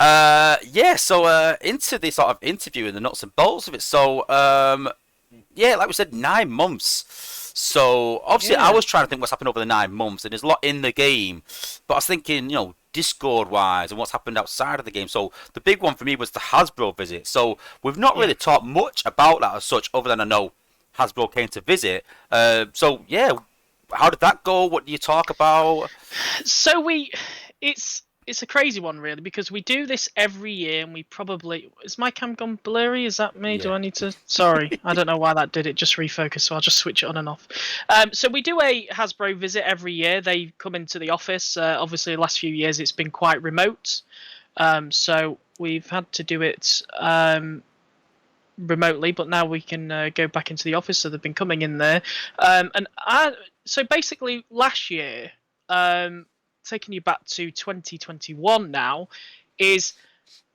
Yeah, so into the sort of interview and the nuts and bolts of it. So, yeah, like we said, 9 months. So obviously, I Yeah, was trying to think what's happened over the 9 months, and there's a lot in the game. But I was thinking, Discord wise, and what's happened outside of the game. So the big one for me was the Hasbro visit. So we've not yeah. really talked much about that as such, other than I know Hasbro came to visit. So yeah, how did that go? What do you talk about? So it's a crazy one really because we do this every year and we probably is my cam gone blurry? Is that me? Yeah. Do I need to? Sorry, I don't know why that did it. Just refocus, so I'll just switch it on and off. So we do a Hasbro visit every year. They come into the office. Obviously, the last few years it's been quite remote. So we've had to do it remotely, but now we can go back into the office. So they've been coming in there, so basically last year, taking you back to 2021 now, is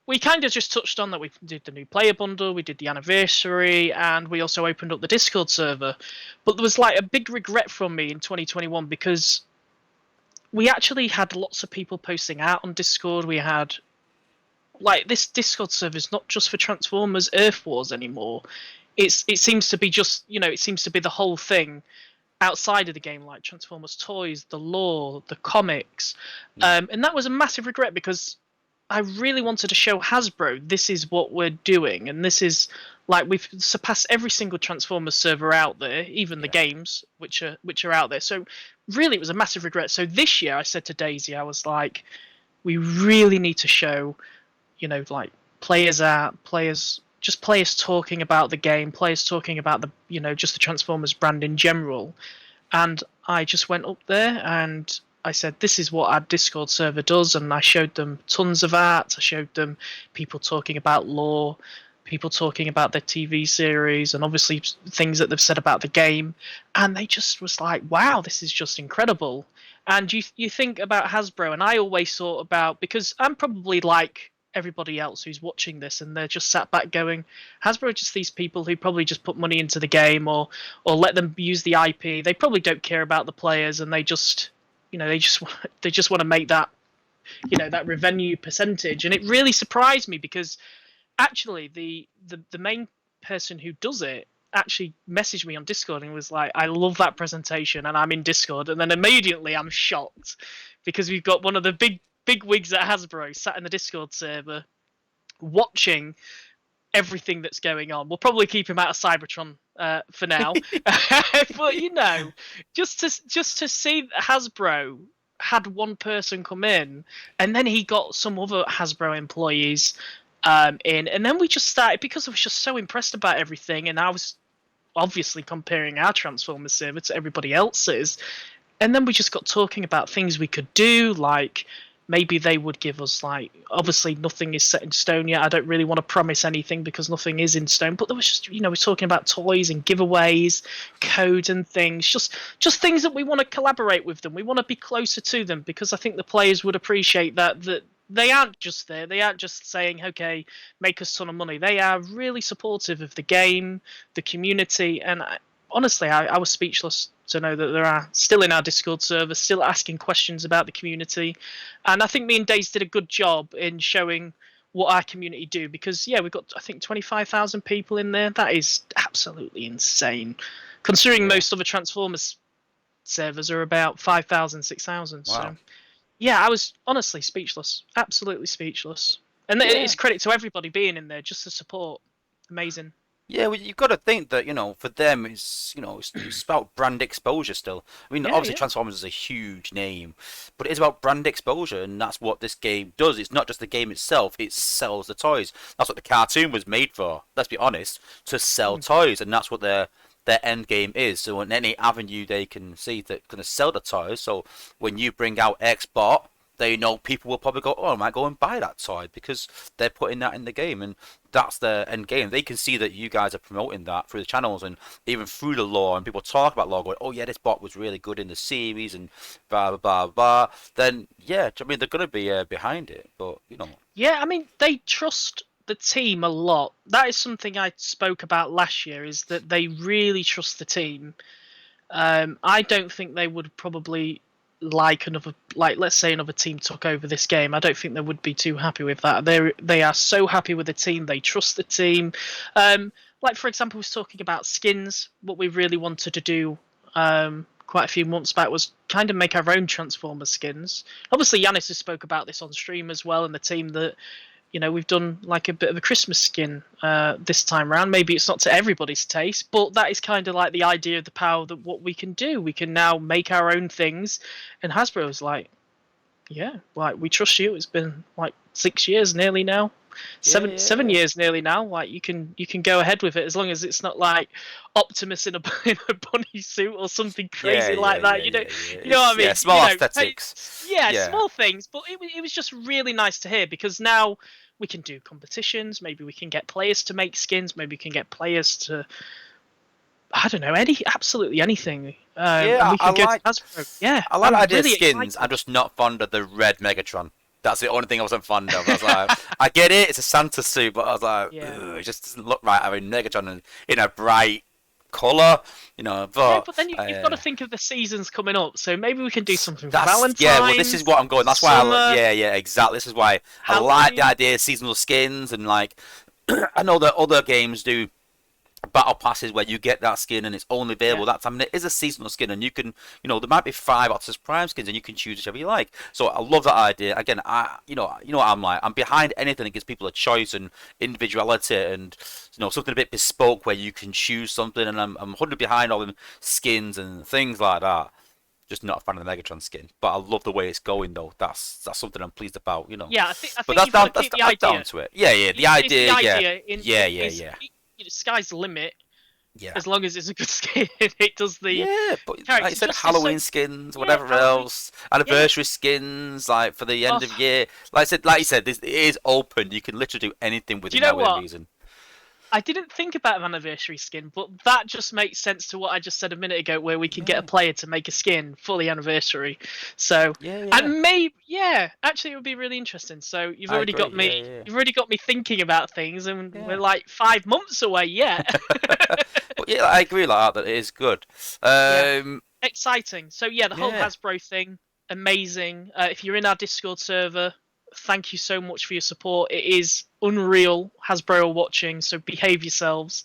we kind of just touched on that we did the new player bundle, we did the anniversary, and we also opened up the Discord server. But there was like a big regret from me in 2021 because we actually had lots of people posting out on Discord. We had like this Discord server is not just for Transformers Earth Wars anymore. It seems to be just it seems to be the whole thing outside of the game, like Transformers toys, the lore, the comics, and that was a massive regret because I really wanted to show Hasbro this is what we're doing, and this is like we've surpassed every single Transformers server out there, even the Yeah. games which are out there. So really, it was a massive regret. So this year, I said to Daisy, I was like, we really need to show like players out, players talking about the game, players talking about the just the Transformers brand in general. And I just went up there and I said, this is what our Discord server does. And I showed them tons of art. I showed them people talking about lore, people talking about their TV series, and obviously things that they've said about the game. And they just was like, wow, this is just incredible. And you think about Hasbro, and I always thought about, because I'm probably like everybody else who's watching this and they're just sat back going, Hasbro are just these people who probably just put money into the game or let them use the IP. They probably don't care about the players, and they just they just want to make that that revenue percentage. And it really surprised me because actually the main person who does it actually messaged me on Discord and was like, I love that presentation, and I'm in Discord. And then immediately I'm shocked because we've got one of the big wigs at Hasbro sat in the Discord server watching everything that's going on. We'll probably keep him out of Cybertron for now, but just to see Hasbro had one person come in, and then he got some other Hasbro employees in, and then we just started because I was just so impressed about everything, and I was obviously comparing our Transformers server to everybody else's, and then we just got talking about things we could do, like maybe they would give us, like, obviously nothing is set in stone yet. I don't really want to promise anything because nothing is in stone, but there was just we're talking about toys and giveaways, codes and things, just things that we want to collaborate with them. We want to be closer to them because I think the players would appreciate that they aren't just there. They aren't just saying, okay, make us a ton of money. They are really supportive of the game, the community, and honestly, I was speechless to know that there are still in our Discord server, still asking questions about the community. And I think me and Daze did a good job in showing what our community do because, yeah, we've got, I think, 25,000 people in there. That is absolutely insane, considering Yeah. most other Transformers servers are about 5,000, 6,000. Wow. So, yeah, I was honestly speechless, absolutely speechless. And Yeah. it's credit to everybody being in there, just the support. Amazing. Yeah, well, you've got to think that for them it's about brand exposure still. I mean, Yeah, obviously yeah. Transformers is a huge name, but it is about brand exposure, and that's what this game does. It's not just the game itself; it sells the toys. That's what the cartoon was made for. Let's be honest, to sell Mm. toys, and that's what their end game is. So in any avenue they can see that going to sell the toys. So when you bring out Xbot, they know people will probably go, oh, I might go and buy that toy because they're putting that in the game, and that's their end game. They can see that you guys are promoting that through the channels and even through the lore, and people talk about lore, going, oh yeah, this bot was really good in the series and blah blah blah blah. Then yeah, I mean they're gonna be behind it, but Yeah, I mean, they trust the team a lot. That is something I spoke about last year, is that they really trust the team. I don't think they would probably like let's say another team took over this game, I don't think they would be too happy with that. They are so happy with the team. They trust the team. Like for example, I was talking about skins. What we really wanted to do quite a few months back was kind of make our own Transformers skins. Obviously, Yanis has spoke about this on stream as well, and the team that we've done like a bit of a Christmas skin this time around. Maybe it's not to everybody's taste, but that is kind of like the idea of the power that what we can do. We can now make our own things, and Hasbro's like, yeah, like we trust you. It's been like 6 years nearly now. Seven years nearly now. Like you can go ahead with it as long as it's not like Optimus in a in a bunny suit or something crazy like that. You know what I mean? Yeah, small aesthetics. Yeah, small things. But it was just really nice to hear, because now we can do competitions. Maybe we can get players to make skins. Maybe we can get players to, I don't know, absolutely anything. And we can go to Hasbro. Yeah, I like the idea of really skins. excited. I'm just not fond of the red Megatron. That's the only thing I wasn't fond of. I was like, I get it, it's a Santa suit, but I was like, it just doesn't look right having Megatron in a bright colour, But, but then you've got to think of the seasons coming up, so maybe we can do something for Valentine's. Yeah, well, this is what I'm going. That's summer, why. Exactly. This is why I like the idea of seasonal skins, and like, I know that other games do battle passes where you get that skin and it's only available that time. And it is a seasonal skin, and you can, there might be 5 Optimus Prime skins, and you can choose whichever you like. So I love that idea. Again, you know what I'm like. I'm behind anything that gives people a choice and individuality, and something a bit bespoke where you can choose something. And I'm 100 behind all them skins and things like that. Just not a fan of the Megatron skin, but I love the way it's going though. That's something I'm pleased about, Yeah, I think but that's you've got to keep the idea. down to it. Yeah, the idea. Yeah. Sky's the limit. Yeah. As long as it's a good skin, it does the. Yeah, but like I said, Halloween skins, whatever else, anniversary skins, like for the end of year. Like you said, it is open. You can literally do anything with it now within reason. I didn't think about an anniversary skin, but that just makes sense to what I just said a minute ago, where we can get a player to make a skin fully anniversary. So and maybe actually it would be really interesting. So you've already got me. You've already got me thinking about things, and we're like 5 months away yet. But yeah, I agree like that. It is good. Exciting. So the whole Hasbro thing, amazing. If you're in our Discord server, thank you so much for your support. It is unreal. Hasbro are watching, so behave yourselves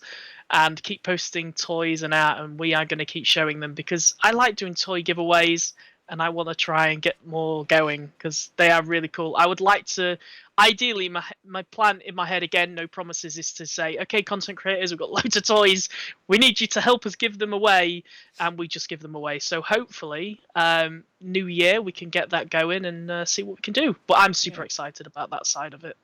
and keep posting toys and art, and we are going to keep showing them, because I like doing toy giveaways, and I want to try and get more going because they are really cool. I would like to, ideally, my plan in my head, again, no promises, is to say, okay, content creators, we've got loads of toys, we need you to help us give them away, and we just give them away. So hopefully, new year, we can get that going and see what we can do. But I'm super excited about that side of it.